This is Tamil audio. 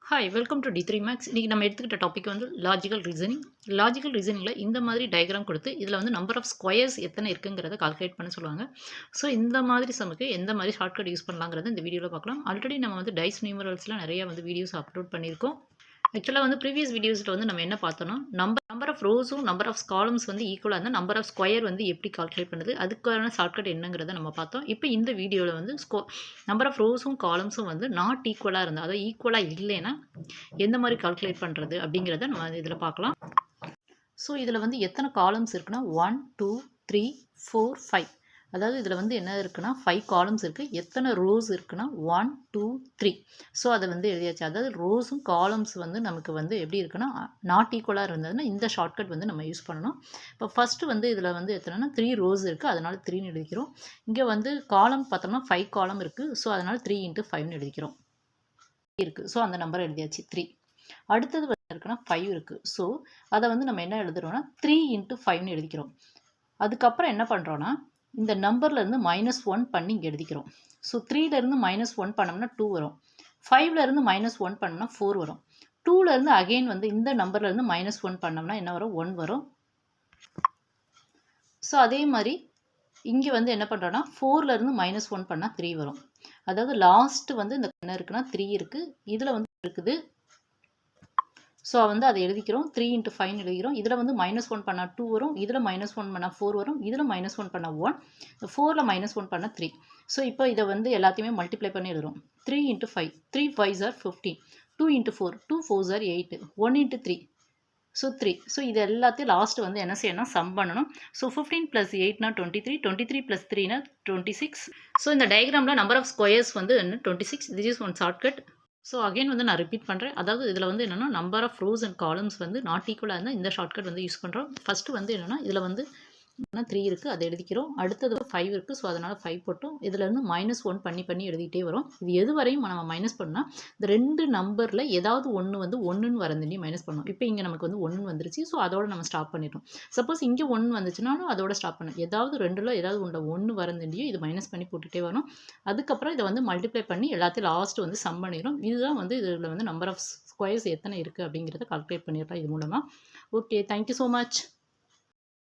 Hi welcome to D3 maths. இன்றைக்கி நம்ம எடுத்துக்கிட்ட டாபிக் வந்து லாஜிக்கல் ரீசனிங். லாஜிக்கல் ரீசனிங்கில் இந்த மாதிரி டயக்ராம் கொடுத்து இதில் வந்து நம்பர் ஆஃப் ஸ்கொயர்ஸ் எத்தனை இருக்குங்கிறத கால்குலேட் பண்ண சொல்லுவாங்க. ஸோ இந்த மாதிரி சமக்கு எந்த மாதிரி ஷார்ட்கட் யூஸ் பண்ணலாங்கிறத இந்த வீடியோவில் பார்க்கலாம். ஆல்ரெடி நம்ம வந்து டைஸ் நியூமரல்ஸில் நிறைய வந்து வீடியோஸ் அப்லோட் பண்ணியிருக்கோம். ஆக்சுவலாக வந்து ப்ரீவியஸ் வீடியோஸில் வந்து நம்ம என்ன பார்த்தோம்னா நம்பர் ஆஃப் ரோஸும் நம்பர் ஆஃப் காலம்ஸ் வந்து ஈக்குவலாக இருந்தால் நம்பர் ஆஃப் ஸ்கொயர் வந்து எப்படி கால்குலேட் பண்ணுது அதுக்கான ஷார்ட்கட் என்னங்கிறத நம்ம பார்த்தோம். இப்போ இந்த வீடியோவில் வந்து நம்பர் ஆஃப் ரோஸும் காலம்ஸும் வந்து நாட் ஈக்குவலாக இருந்தால் அதாவது ஈக்குவலாக இல்லைன்னா எந்த மாதிரி கால்குலேட் பண்ணுறது அப்படிங்கிறத நம்ம இதில் பார்க்கலாம். ஸோ இதில் வந்து எத்தனை காலம்ஸ் இருக்குன்னா 1 2 3 4 5, அதாவது இதில் வந்து என்ன இருக்குன்னா 5 காலம்ஸ் இருக்குது. எத்தனை ரோஸ் இருக்குன்னா 1 2 3. ஸோ அதை வந்து எழுதியாச்சு. அதாவது ரோஸும் காலம்ஸ் வந்து நமக்கு வந்து எப்படி இருக்குன்னா நாட் ஈக்குவலாக இருந்ததுன்னா இந்த ஷார்ட்கட் வந்து நம்ம யூஸ் பண்ணணும். இப்போ ஃபஸ்ட்டு வந்து இதில் வந்து எத்தனைனா 3 ரோஸ் இருக்குது, அதனால் 3ன்னு எழுதிக்கிறோம். இங்கே வந்து காலம் பார்த்தோம்னா 5 காலம் இருக்குது, ஸோ அதனால் 3 × 5ன்னு எழுதிக்கிறோம் இருக்குது. ஸோ அந்த நம்பர் எழுதியாச்சு 3. அடுத்தது வந்து இருக்குன்னா 5 இருக்குது. ஸோ அதை வந்து நம்ம என்ன எழுதுறோம்னா 3 × 5ன்னு எழுதிக்கிறோம். அதுக்கப்புறம் என்ன பண்ணுறோன்னா இந்த நம்பர்லேருந்து -1 பண்ணி இங்கே எழுதிக்கிறோம். ஸோ 3லேருந்து -1 பண்ணோம்னா 2 வரும். 5லேருந்து -1 பண்ணோம்னா 4 வரும். 2லேருந்து அகெயின் வந்து இந்த நம்பர்லேருந்து -1 பண்ணோம்னா என்ன வரும்? 1 வரும். ஸோ அதே மாதிரி இங்கே வந்து என்ன பண்ணுறோன்னா 4லேருந்து -1 பண்ணால் 3 வரும். அதாவது லாஸ்ட்டு வந்து இந்த என்ன இருக்குன்னா 3 இருக்குது, இதில் வந்து இருக்குது. ஸோ வந்து அதை எழுதிக்கிறோம். 3 × 5 எழுதிக்கிறோம். இதில் வந்து -1 பண்ணால் 2 வரும், இதில் -1 பண்ணால் 4 வரும், இதில் -1 பண்ணால் 1, 4ல் -1 பண்ணால் 3. ஸோ இப்போ இதை வந்து எல்லாத்தையுமே மல்டிப்ளை பண்ணி எழுதுகிறோம். 3 × 5, 3 5s are 15, 2 × 4, 2 4s are 8, 1 × 3, so 3. So இது எல்லாத்தையும் லாஸ்ட்டு வந்து என்ன செய்யணும்? சம் பண்ணணும். ஸோ 15 + 8னா 23, 23 + 3னா 26. ஸோ இந்த டயக்ராமில் நம்பர் ஆஃப் ஸ்கொயர்ஸ் வந்து 26. This is one shortcut. So again வந்து நான் ரிப்பீட் பண்ணுறேன். அதாவது இதில் வந்து என்னென்னா number of rows and columns வந்து நாட் ஈக்குவலாக இருந்தால் இந்த ஷார்ட்கட் வந்து யூஸ் பண்ணுறோம். ஃபஸ்ட்டு வந்து என்னென்னா இதில் வந்து 3 இருக்குது, அதை எழுதிக்கிறோம். அடுத்தது 5 இருக்குது, ஸோ அதனால் 5 போட்டோம். இதிலேருந்து -1 பண்ணி எழுதிட்டே வரும். இது எது வரையும் நம்ம மைனஸ் பண்ணால் இந்த 2 நம்பரில் ஏதாவது ஒன்று வந்து 1ன்னு வரந்துன்னு மைனஸ் பண்ணணும். இப்போ இங்கே நமக்கு வந்து 1 வந்துருச்சு, ஸோ அதோட நம்ம ஸ்டாப் பண்ணிட்டோம். சப்போஸ் இங்கே 1 வந்துச்சுனாலும் அதோட ஸ்டாப் பண்ணணும். ஏதாவது 2ல் ஏதாவது 1 வரந்துண்டியோ இது மைனஸ் பண்ணி போட்டுகிட்டே வரும். அதுக்கப்புறம் இதை வந்து மல்டிப்ளை பண்ணி எல்லாத்தையும் லாஸ்ட்டு வந்து சம் பண்ணிடும். இதுதான் வந்து இதில் வந்து நம்பர் ஆஃப் ஸ்கொயர்ஸ் எத்தனை இருக்குது அப்படிங்கிறத கால்குலேட் பண்ணிடலாம் இது மூலமாக. Okay, thank you so much.